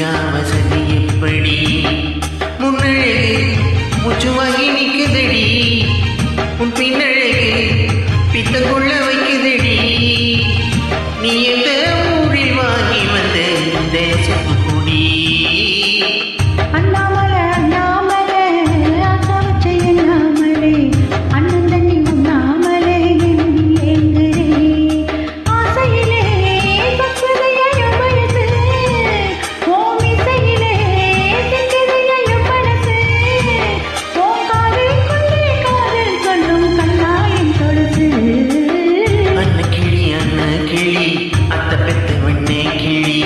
இருக்கா வசதி எப்படி முன்னழகு முச்சுவாகி நிற்குதடி உன் பின்னழகு பித்த கொள்ள வைக்குதடி நீ எந்த ஊரில் வாங்கி வந்த இந்த செப்பு கொடி அத்த பெத்த வண்ணே கிளி